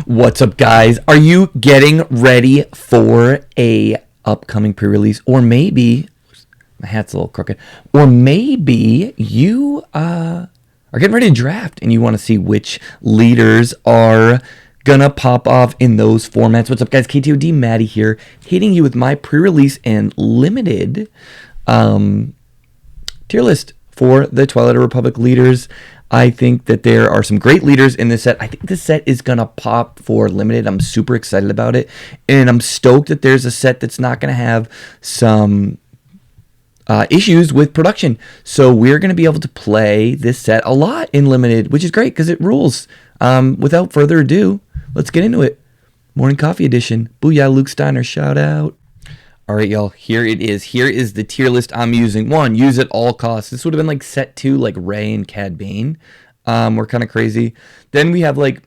What's up, guys? Are you getting ready for a upcoming pre-release, or maybe my hat's a little crooked, or maybe you are getting ready to draft and you want to see which leaders are gonna pop off in those formats? What's up, guys? KTOD Maddie here, hitting you with my pre-release and limited tier list for the Twilight Republic leaders. I think that there are some great leaders in this set. I think this set is going to pop for limited. I'm super excited about it. And I'm stoked that there's a set that's not going to have some issues with production. So we're going to be able to play this set a lot in limited, which is great because it rules. Without further ado, let's get into it. Morning Coffee Edition. Booyah, Luke Steiner. Shout out. All right, y'all, here it is. Here is the tier list I'm using. One, use at all costs. This would have been like set 2, like Rey and Cad Bane. We're kind of crazy. Then we have like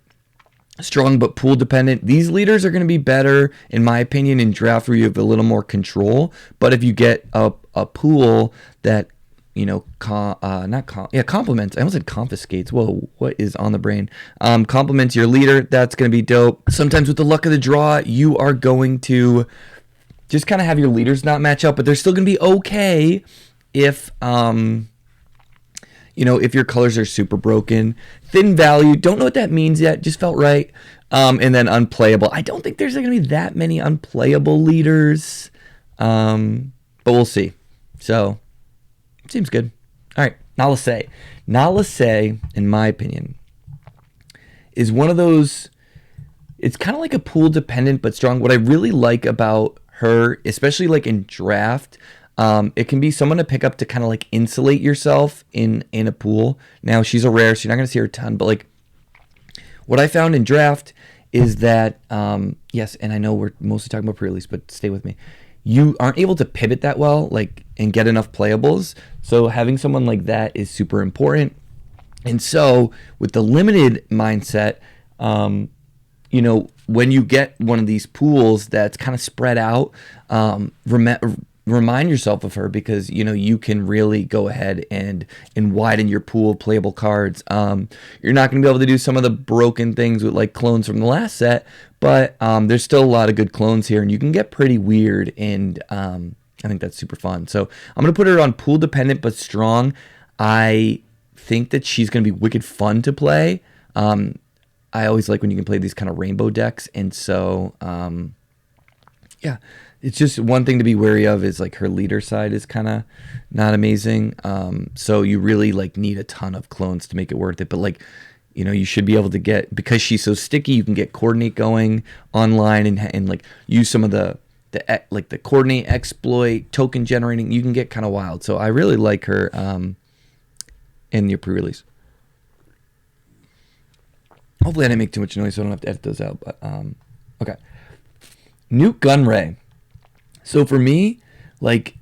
strong but pool dependent. These leaders are going to be better, in my opinion, in draft where you have a little more control. But if you get a pool that, you know, complements. I almost said confiscates. Whoa, what is on the brain? Complements your leader. That's going to be dope. Sometimes with the luck of the draw, you are going to just kind of have your leaders not match up, but they're still going to be okay if, you know, if your colors are super broken. Thin value, don't know what that means yet, just felt right. And then unplayable. I don't think there's going to be that many unplayable leaders, but we'll see. So, seems good. All right, Nala Se. Nala Se, in my opinion, is one of those, it's kind of like a pool dependent but strong. What I really like about her, especially like in draft, it can be someone to pick up to kind of like insulate yourself in a pool. Now she's a rare, so you're not gonna see her a ton, but like what I found in draft is that yes, and I know we're mostly talking about pre-release, but stay with me, you aren't able to pivot that well, like, and get enough playables. So having someone like that is super important. And so with the limited mindset, you know, when you get one of these pools that's kind of spread out, remind yourself of her, because, you know, you can really go ahead and widen your pool of playable cards. You're not going to be able to do some of the broken things with like clones from the last set, but there's still a lot of good clones here, and you can get pretty weird, and I think that's super fun. So I'm going to put her on pool dependent but strong. I think that she's going to be wicked fun to play. I always like when you can play these kind of rainbow decks. And so, yeah, it's just one thing to be wary of is like her leader side is kind of not amazing. So you really like need a ton of clones to make it worth it. But like, you know, you should be able to get, because she's so sticky, you can get coordinate going online and like use some of the like the coordinate exploit token generating. You can get kind of wild. So I really like her in your pre-release. Hopefully I didn't make too much noise so I don't have to edit those out. But okay. Nute Gunray. So for me, like,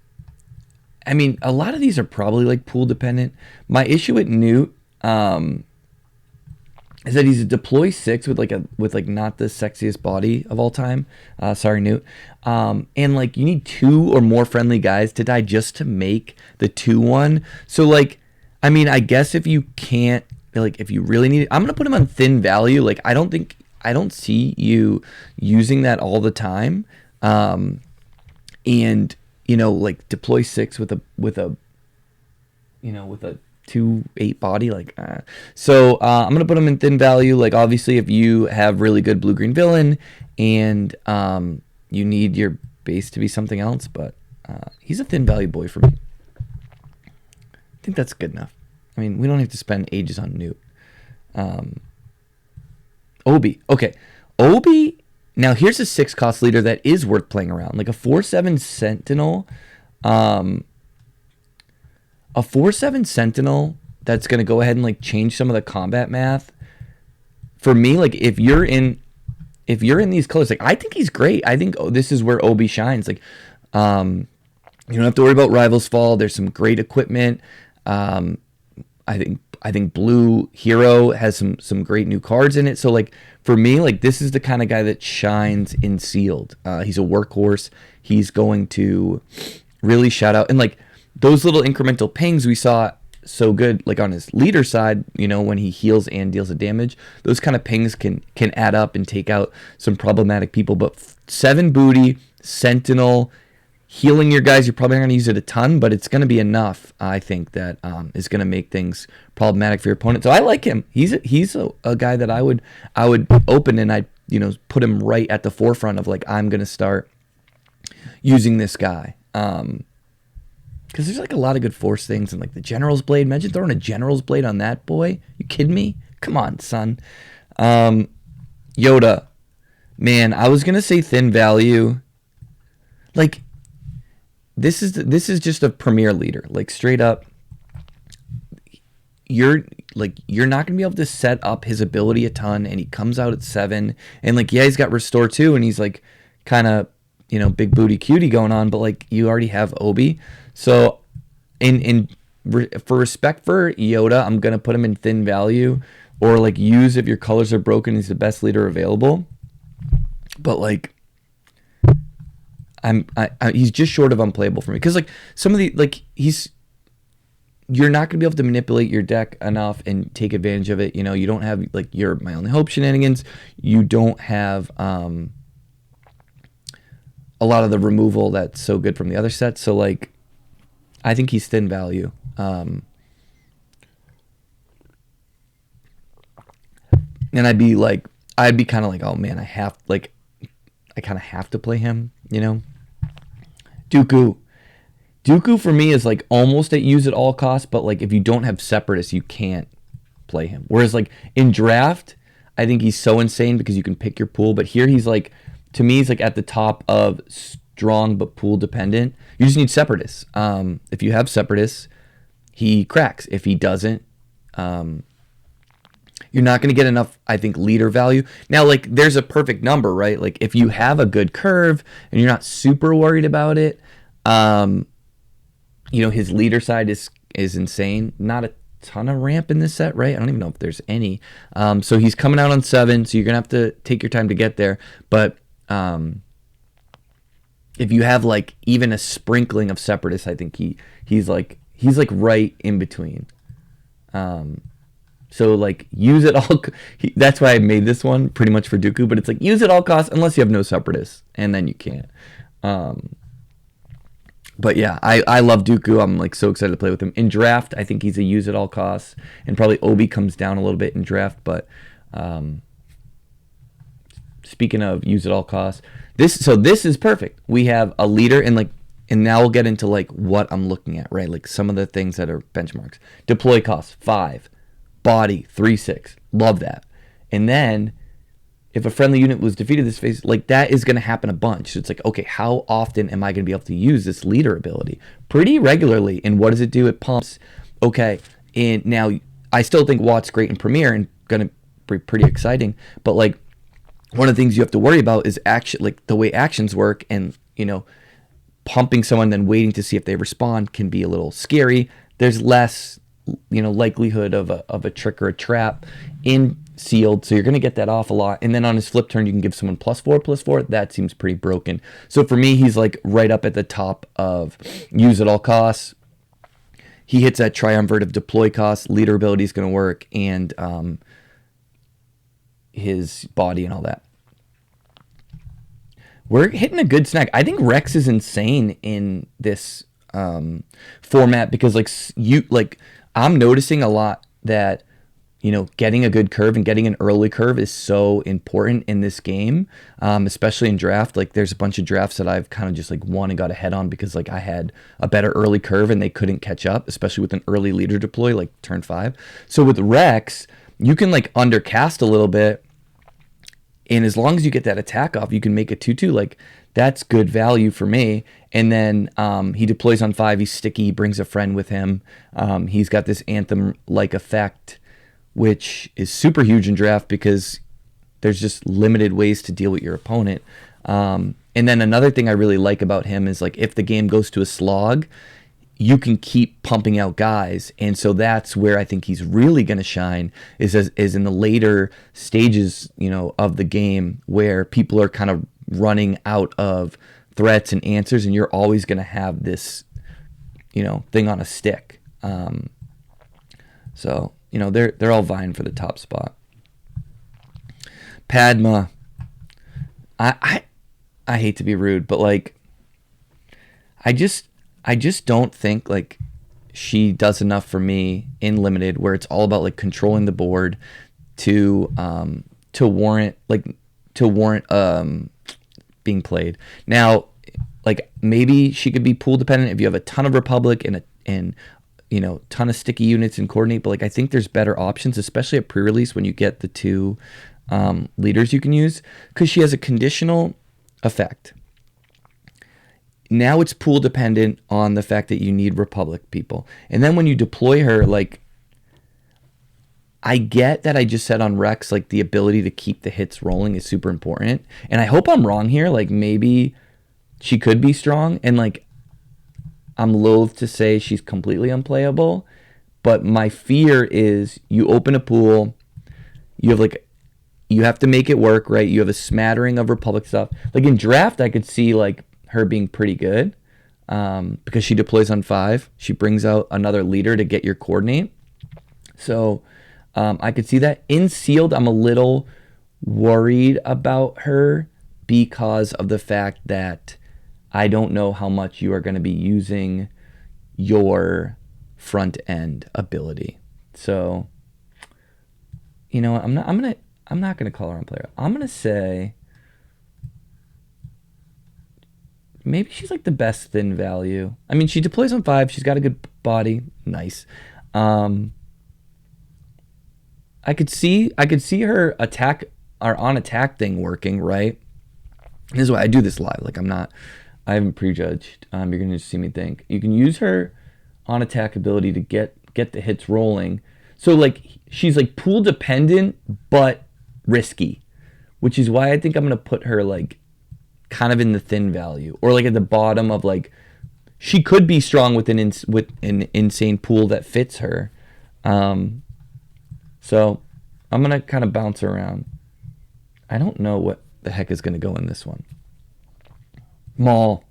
I mean, a lot of these are probably like pool dependent. My issue with Nute is that he's a deploy 6 with like not the sexiest body of all time. Sorry, Nute. And like you need 2 or more friendly guys to die just to make the 2/1. So like, I mean, I guess if you can't, like, if you really need it, I'm gonna put him on thin value. Like, I don't see you using that all the time. And you know, like deploy 6 with a 2/8 body, like so I'm gonna put him in thin value. Like, obviously if you have really good blue-green villain and you need your base to be something else, but he's a thin value boy for me. I think that's good enough. I mean, we don't have to spend ages on Nute. Obi. Okay. Obi. Now, here's a 6-cost leader that is worth playing around. Like a 4/7 Sentinel. A 4/7 Sentinel that's going to go ahead and like change some of the combat math. For me, like if you're in these colors, like I think he's great. I think this is where Obi shines. Like, you don't have to worry about Rivals Fall. There's some great equipment. I think Blue Hero has some great new cards in it. So like for me, like this is the kind of guy that shines in sealed. He's a workhorse. He's going to really shout out, and like those little incremental pings we saw so good, like on his leader side, when he heals and deals the damage, those kind of pings can add up and take out some problematic people. But 7 booty, Sentinel, healing your guys, you're probably not going to use it a ton, but it's going to be enough, I think, that is going to make things problematic for your opponent. So I like him. He's a guy that I would open, and I'd put him right at the forefront of, like, I'm going to start using this guy. Because there's like a lot of good Force things, and like the General's Blade. Imagine throwing a General's Blade on that boy. You kidding me? Come on, son. Yoda, man, I was gonna say thin value. Like, this is just a premier leader. Like, straight up, you're not gonna be able to set up his ability a ton, and he comes out at 7, and like, yeah, he's got restore too, and he's like kind of big booty cutie going on, but like, you already have Obi. So for respect for Yoda, I'm going to put him in thin value, or like use if your colors are broken, he's the best leader available. But like, he's just short of unplayable for me. Cause like some of the, like you're not going to be able to manipulate your deck enough and take advantage of it. You don't have like your My Only Hope shenanigans. You don't have, a lot of the removal that's so good from the other sets. So like, I think he's thin value. And I'd be kind of like, oh man, I kind of have to play him, Dooku for me is like almost at use at all costs, but like if you don't have Separatists, you can't play him. Whereas like in draft, I think he's so insane because you can pick your pool, but here he's like, to me, he's like at the top of strong but pool dependent. You just need Separatists. If you have Separatists, he cracks. If he doesn't, you're not going to get enough, I think, leader value. Now, like, there's a perfect number, right? Like, if you have a good curve and you're not super worried about it, his leader side is insane. Not a ton of ramp in this set, right? I don't even know if there's any. So he's coming out on 7, so you're going to have to take your time to get there. But if you have like even a sprinkling of Separatists, I think he's like right in between. So like use it all. That's why I made this one pretty much for Dooku, but it's like use it all costs unless you have no Separatists, and then you can't. But yeah, I love Dooku. I'm like so excited to play with him in draft. I think he's a use at all costs, and probably Obi comes down a little bit in draft. But speaking of use at all costs, this is perfect. We have a leader, and now we'll get into like what I'm looking at, right? Like some of the things that are benchmarks. Deploy costs 5, body 3/6. Love that. And then if a friendly unit was defeated this phase, like that is going to happen a bunch. So it's like, okay, how often am I going to be able to use this leader ability? Pretty regularly. And what does it do? It pumps. Okay. And now I still think Watt's great in Premiere and going to be pretty exciting. But like one of the things you have to worry about is action, like the way actions work, and pumping someone then waiting to see if they respond can be a little scary. There's less likelihood of a trick or a trap in sealed, so you're going to get that off a lot. And then on his flip turn, you can give someone +4/+4. That seems pretty broken. So for me, he's like right up at the top of use at all costs. He hits that triumvirate of deploy costs, leader ability is going to work, and his body and all that. We're hitting a good snack. I think Rex is insane in this format because I'm noticing a lot that getting a good curve and getting an early curve is so important in this game, especially in draft. Like there's a bunch of drafts that I've kind of just like won and got ahead on because like I had a better early curve and they couldn't catch up, especially with an early leader deploy like turn 5. So with Rex, you can like undercast a little bit, and as long as you get that attack off, you can make a 2/2. Like that's good value for me. And then he deploys on 5. He's sticky. He brings a friend with him. He's got this Anthem-like effect, which is super huge in draft because there's just limited ways to deal with your opponent. And then another thing I really like about him is like if the game goes to a slog, you can keep pumping out guys. And so that's where I think he's really going to shine is in the later stages, of the game where people are kind of running out of threats and answers, and you're always going to have this, thing on a stick. So, they're all vying for the top spot. Padmé, I hate to be rude, but like, I just don't think like she does enough for me in limited, where it's all about like controlling the board to warrant being played. Now, like, maybe she could be pool dependent if you have a ton of Republic and ton of sticky units and coordinate, but like, I think there's better options, especially at pre-release when you get the 2 leaders you can use, because she has a conditional effect. Now it's pool dependent on the fact that you need Republic people. And then when you deploy her, like, I get that I just said on Rex, like, the ability to keep the hits rolling is super important. And I hope I'm wrong here. Like, maybe she could be strong. And, like, I'm loath to say she's completely unplayable. But my fear is you open a pool, you have to make it work, right? You have a smattering of Republic stuff. Like, in draft, I could see, like, her being pretty good because she deploys on 5. She brings out another leader to get your coordinate. So I could see that. In sealed, I'm a little worried about her because of the fact that I don't know how much you are going to be using your front end ability. So, I'm not going to call her unplayable. I'm going to say maybe she's like the best thin value. I mean, she deploys on 5. She's got a good body. Nice. I could see her attack or on attack thing working, right? This is why I do this live. Like, I haven't prejudged. You're going to see me think. You can use her on attack ability to get the hits rolling. So, like, she's like pool dependent, but risky, which is why I think I'm going to put her like kind of in the thin value, or like at the bottom of, like, she could be strong with an insane pool that fits her. So I'm going to kind of bounce around. I don't know what the heck is going to go in this one. Maul.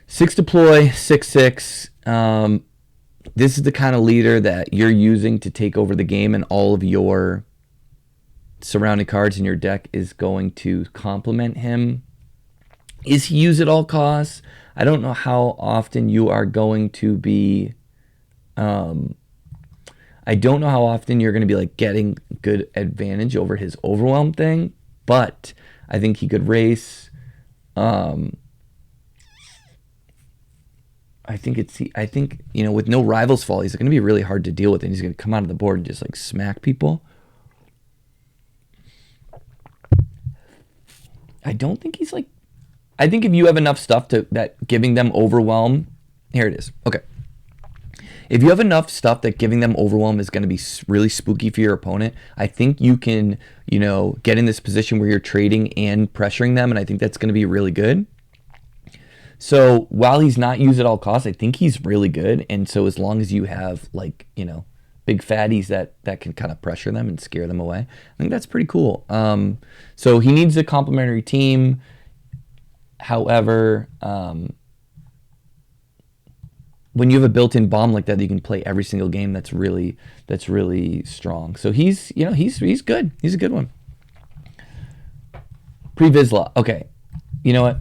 6 deploy, 6/6. This is the kind of leader that you're using to take over the game, and all of your surrounding cards in your deck is going to complement him. Is he used at all costs? I don't know how often you are going to be I don't know how often you're going to be like getting good advantage over his overwhelm thing, but I think he could race. I think with no Rivals Fall, he's going to be really hard to deal with, and he's going to come out of the board and just like smack people. I don't think he's like. I think if you have enough stuff that giving them overwhelm, here it is. Okay. If you have enough stuff that giving them overwhelm is going to be really spooky for your opponent, I think you can, get in this position where you're trading and pressuring them, and I think that's going to be really good. So while he's not used at all costs, I think he's really good. And so as long as you have like, big fatties that can kind of pressure them and scare them away, I think that's pretty cool. So he needs a complementary team. However, when you have a built-in bomb like that, you can play every single game. That's really strong. So he's good. He's a good one. Vizsla. Okay, you know what?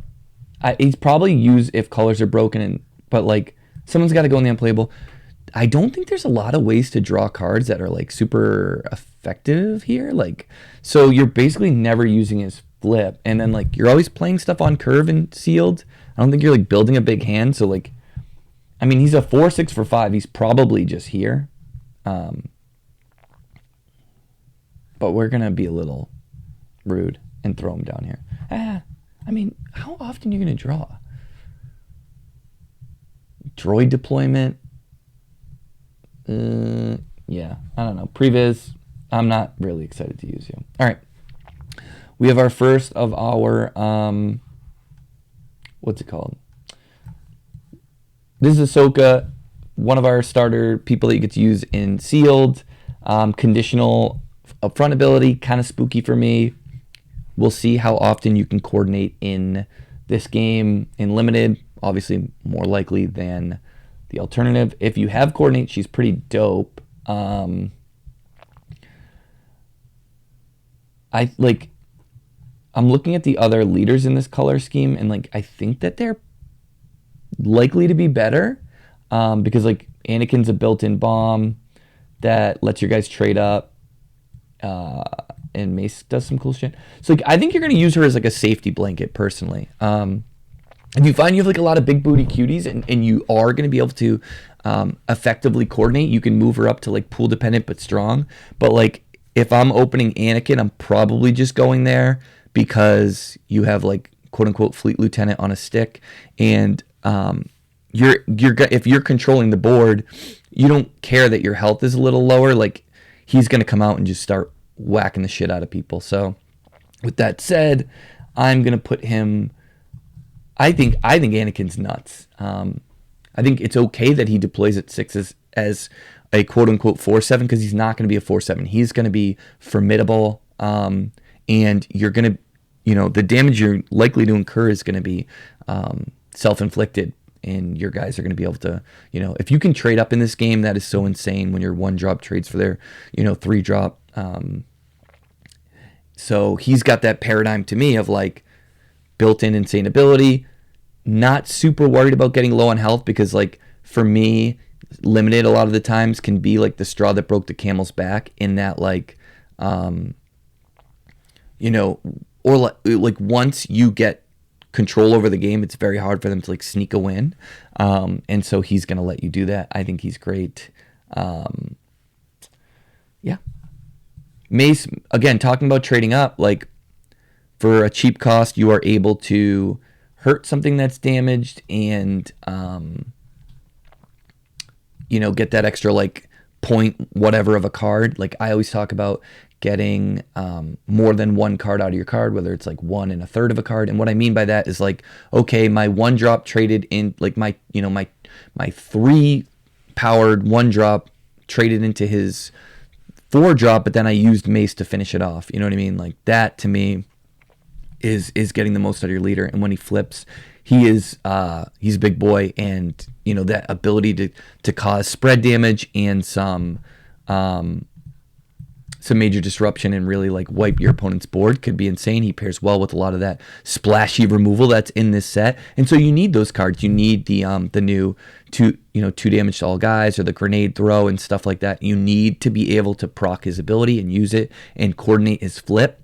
He's probably used if colors are broken, but like someone's got to go in the unplayable. I don't think there's a lot of ways to draw cards that are like super effective here. Like, so you're basically never using his flip, and then like you're always playing stuff on curve and sealed. I don't think you're like building a big hand. So like, I mean, he's a 4/6 for 5. He's probably just here. But we're gonna be a little rude and throw him down here. I mean, how often are you going to draw? Droid deployment? Yeah, I don't know. Previs, I'm not really excited to use you. All right. We have our first of our, what's it called? This is Ahsoka, one of our starter people that you get to use in sealed. Conditional upfront ability, kind of spooky for me. We'll see how often you can coordinate in this game in limited. Obviously, more likely than The alternative, if you have Coordinate, she's pretty dope. I'm looking at the other leaders in this color scheme, and like I think that they're likely to be better, because like Anakin's a built-in bomb that lets your guys trade up, and Mace does some cool shit. So like I think you're gonna use her as like a safety blanket personally. If you find you have like a lot of big booty cuties, and you are gonna be able to effectively coordinate, you can move her up to like pool dependent but strong. But like if I'm opening Anakin, I'm probably just going there because you have like quote unquote fleet lieutenant on a stick, and if you're controlling the board, you don't care that your health is a little lower. Like he's gonna come out and just start whacking the shit out of people. So with that said, I'm gonna put him. I think Anakin's nuts. I think it's okay that he deploys at 6 as a quote unquote 4/7, because he's not going to be a 4/7. He's going to be formidable, and you're going to, the damage you're likely to incur is going to be self-inflicted, and your guys are going to be able to, if you can trade up in this game, that is so insane when your 1-drop trades for their, 3-drop. So he's got that paradigm to me of like built-in insane ability, not super worried about getting low on health, because like for me, limited a lot of the times can be like the straw that broke the camel's back, in that like or like once you get control over the game, it's very hard for them to like sneak a win, and so he's gonna let you do that. I think he's great. Yeah, Mace, again, talking about trading up, like for a cheap cost you are able to hurt something that's damaged, and get that extra like point whatever of a card. Like I always talk about getting more than one card out of your card, whether it's like 1 1/3 of a card. And what I mean by that is like, okay, my 1-drop traded in, like my 3 powered 1-drop traded into his 4-drop, but then I used Mace to finish it off. You know what I mean? Like that to me is getting the most out of your leader. And when he flips, he's a big boy, and that ability to cause spread damage and some major disruption and really like wipe your opponent's board could be insane. He pairs well with a lot of that splashy removal that's in this set, and so you need those cards. You need the new 2 damage to all guys, or the grenade throw and stuff like that. You need to be able to proc his ability and use it and coordinate his flip.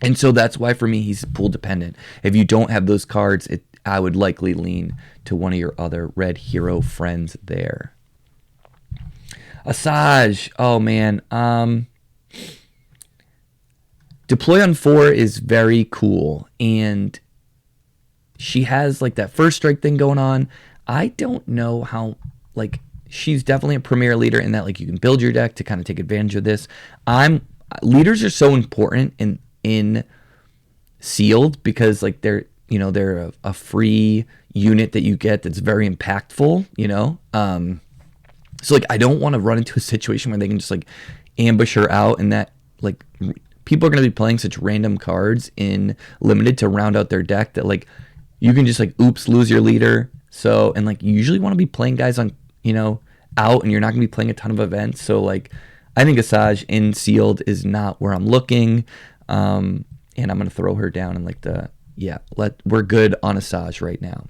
And so that's why for me he's pool dependent. If you don't have those cards, I would likely lean to one of your other red hero friends there. Asajj, oh man, deploy on 4 is very cool, and she has like that first strike thing going on. I don't know how, like, she's definitely a premier leader in that like you can build your deck to kind of take advantage of this. Leaders are so important in sealed, because like they're a free unit that you get that's very impactful, so like I don't want to run into a situation where they can just like ambush her out, and that like people are going to be playing such random cards in limited to round out their deck that like you can just like oops lose your leader. So, and like you usually want to be playing guys on out, and you're not going to be playing a ton of events. So like I think Asajj in sealed is not where I'm looking, and I'm going to throw her down in like we're good on Asajj right now.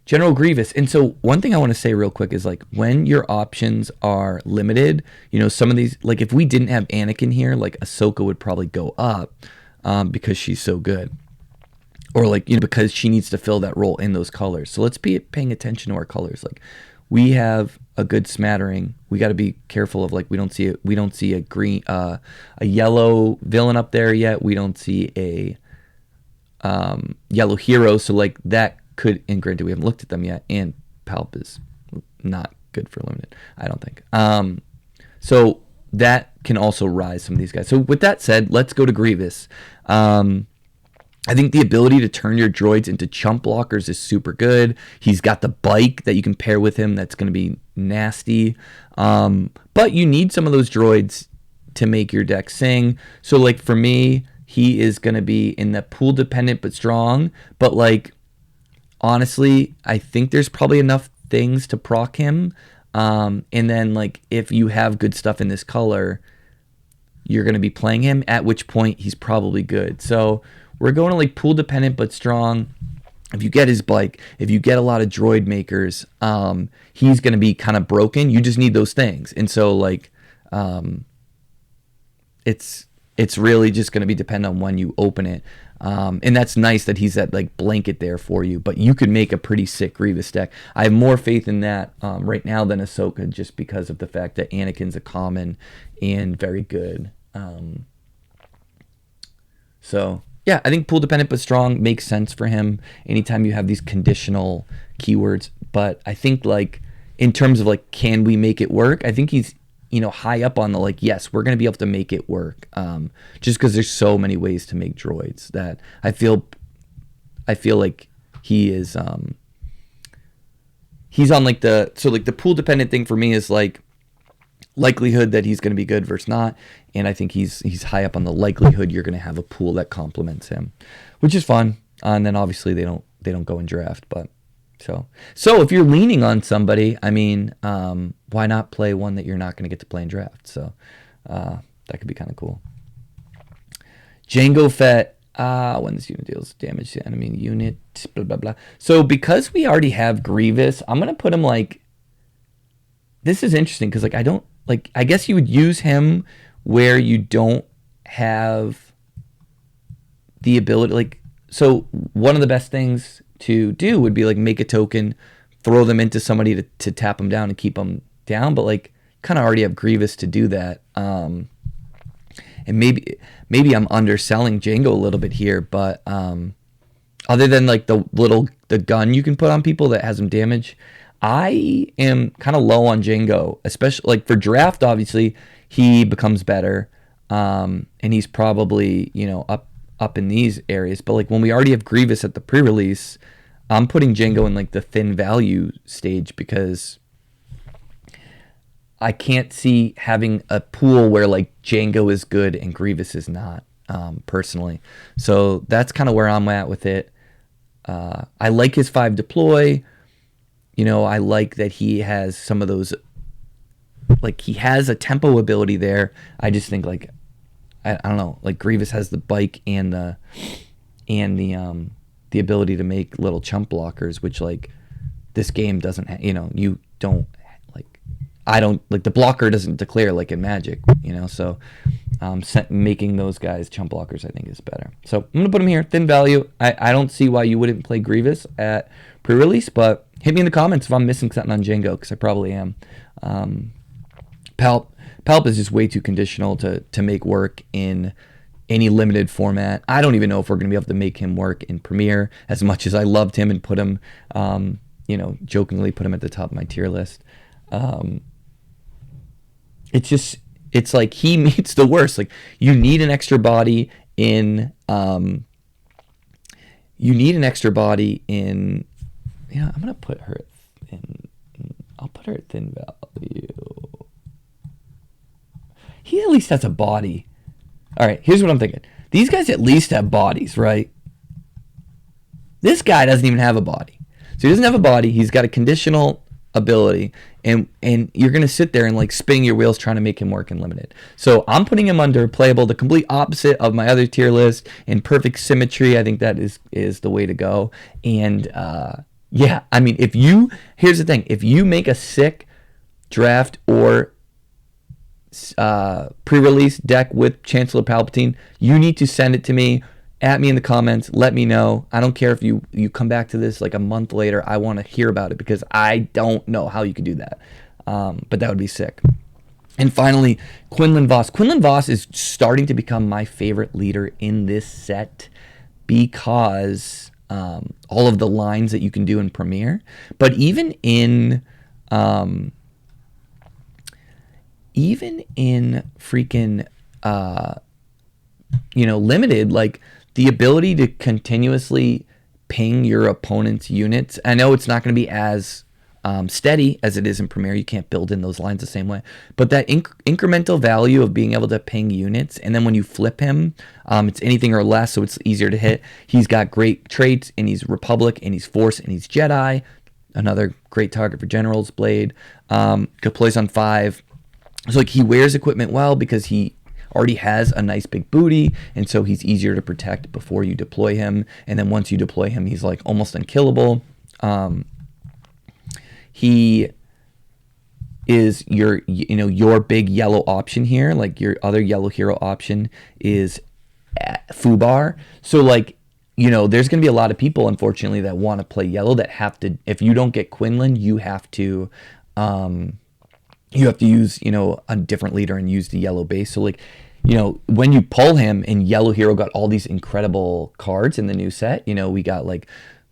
General Grievous. And so one thing I want to say real quick is like when your options are limited, some of these, like if we didn't have Anakin here, like Ahsoka would probably go up because she's so good, or like because she needs to fill that role in those colors. So let's be paying attention to our colors. Like we have a good smattering. We got to be careful of like we don't see a green a yellow villain up there yet. We don't see a yellow hero. So like that could, and granted we haven't looked at them yet, and Palp is not good for limited, I don't think. So that can also rise some of these guys. So with that said, let's go to Grievous. I think the ability to turn your droids into chump blockers is super good. He's got the bike that you can pair with him that's going to be nasty. But you need some of those droids to make your deck sing. So like for me, he is going to be in the pool dependent but strong. But like honestly, I think there's probably enough things to proc him. And then like if you have good stuff in this color, you're going to be playing him, at which point he's probably good. So we're going to like pool dependent but strong. If you get his bike, if you get a lot of droid makers, he's going to be kind of broken. You just need those things. And so like it's really just going to be dependent on when you open it. And that's nice that he's that like blanket there for you, but you could make a pretty sick Grievous deck. I have more faith in that right now than Ahsoka, just because of the fact that Anakin's a common and very good. So yeah, I think pool dependent but strong makes sense for him anytime you have these conditional keywords. But I think like in terms of like, can we make it work? I think he's, high up on the like, yes, we're going to be able to make it work. Just because there's so many ways to make droids that I feel like he is, he's on like the pool dependent thing for me is like likelihood that he's going to be good versus not. And I think he's high up on the likelihood you're going to have a pool that complements him, which is fun. And then obviously they don't go in draft, but so if you're leaning on somebody, I mean, why not play one that you're not going to get to play in draft? So that could be kind of cool. Jango Fett, when this unit deals damage to enemy unit, blah, blah, blah. So because we already have Grievous, I'm going to put him like, this is interesting because like I guess you would use him where you don't have the ability, like, so one of the best things to do would be like make a token, throw them into somebody to tap them down and keep them down, but like kind of already have Grievous to do that. And maybe I'm underselling Jango a little bit here, but other than like the gun you can put on people that has them damage, I am kind of low on Jango, especially like for draft. Obviously he becomes better, and he's probably up in these areas, but like when we already have Grievous at the pre-release, I'm putting Jango in like the thin value stage because I can't see having a pool where like Jango is good and Grievous is not, personally. So that's kind of where I'm at with it. I like his 5 deploy. I like that he has some of those, like he has a tempo ability there. I just think like, I don't know, like Grievous has the bike and the ability to make little chump blockers, which like this game doesn't you don't like, I don't like the blocker doesn't declare like in Magic, so making those guys chump blockers I think is better. So I'm gonna put him here, thin value. I don't see why you wouldn't play Grievous at pre-release, but hit me in the comments if I'm missing something on Jango, because I probably am. Palp is just way too conditional to make work in any limited format. I don't even know if we're going to be able to make him work in Premiere, as much as I loved him and put him, jokingly put him at the top of my tier list. It's like he meets the worst. Like you need an extra body in, I'm going to put her in, I'll put her at thin value. He at least has a body. All right, here's what I'm thinking. These guys at least have bodies, right? This guy doesn't even have a body. So he doesn't have a body. He's got a conditional ability. And you're going to sit there and like spinning your wheels trying to make him work in limited. So I'm putting him under playable, the complete opposite of my other tier list, in perfect symmetry. I think that is the way to go. And yeah, I mean, here's the thing. If you make a sick draft or pre-release deck with Chancellor Palpatine, you need to send it to me, at me in the comments, let me know. I don't care if you come back to this like a month later. I want to hear about it because I don't know how you could do that, but that would be sick. And finally, Quinlan Voss. Quinlan Voss is starting to become my favorite leader in this set because all of the lines that you can do in Premiere, but even in freaking limited, like the ability to continuously ping your opponent's units. I know it's not going to be as steady as it is in Premiere. You can't build in those lines the same way, but that incremental value of being able to ping units, and then when you flip him, it's anything or less, so it's easier to hit. He's got great traits, and he's Republic, and he's Force, and he's Jedi. another great target for General's Blade. Deploys on 5. So like he wears equipment well because he already has a nice big booty, and so he's easier to protect before you deploy him. And then once you deploy him, he's like almost unkillable. He is your big yellow option here. Like your other yellow hero option is Fubar. So like, there's going to be a lot of people, unfortunately, that want to play yellow that have to, if you don't get Quinlan, you have to use, a different leader and use the yellow base. So like, when you pull him, and yellow hero got all these incredible cards in the new set, we got like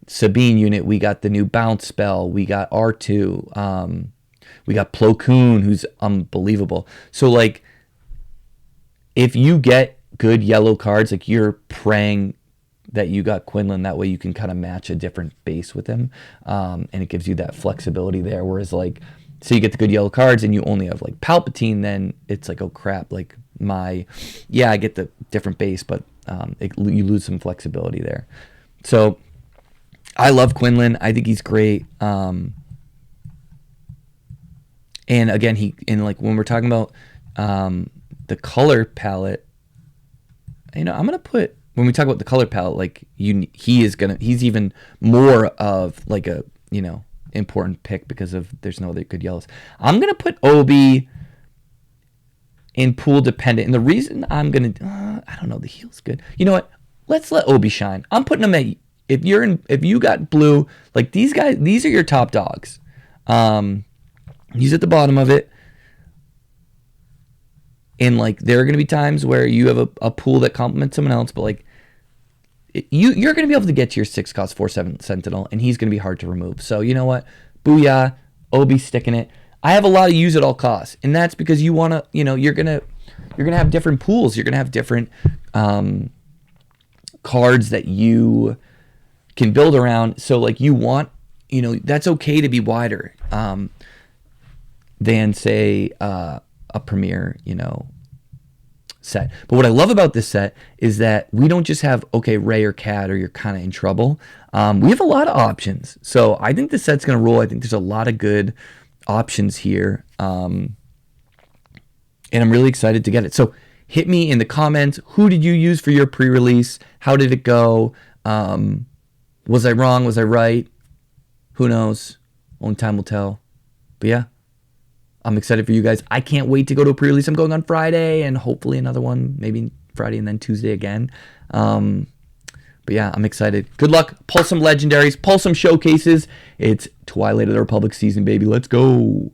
Sabine unit, we got the new bounce spell, we got R2, we got Plo Koon, who's unbelievable. So like, if you get good yellow cards, like you're praying that you got Quinlan, that way you can kind of match a different base with him, and it gives you that flexibility there. Whereas like, so you get the good yellow cards and you only have like Palpatine, then it's like, oh crap, like I get the different base, but you lose some flexibility there. So I love Quinlan. I think he's great. And again, when we're talking about the color palette, I'm gonna put, when we talk about the color palette, like he's even more of like a important pick because of there's no other good yellows. I'm gonna put Obi in pool dependent, and the reason I'm gonna I don't know, the heel's good. You know what? Let's let Obi shine. I'm putting him at, if you got blue, like these guys, these are your top dogs. He's at the bottom of it. And like there are going to be times where you have a pool that complements someone else, but like you're going to be able to get to your 6-cost 4/7 Sentinel, and he's going to be hard to remove. So you know what? Booyah, Obi sticking it. I have a lot of use at all costs, and that's because you want to, you're gonna have different pools. You're gonna have different cards that you can build around. So like you want, that's okay to be wider than say a Premier, set. But what I love about this set is that we don't just have, okay, Rey or Cad or you're kind of in trouble. We have a lot of options. So I think this set's going to roll. I think there's a lot of good options here. And I'm really excited to get it. So hit me in the comments. Who did you use for your pre-release? How did it go? Was I wrong? Was I right? Who knows? Only time will tell. But yeah, I'm excited for you guys. I can't wait to go to a pre-release. I'm going on Friday and hopefully another one, maybe Friday and then Tuesday again. But yeah, I'm excited. Good luck. Pull some legendaries. Pull some showcases. It's Twilight of the Republic season, baby. Let's go.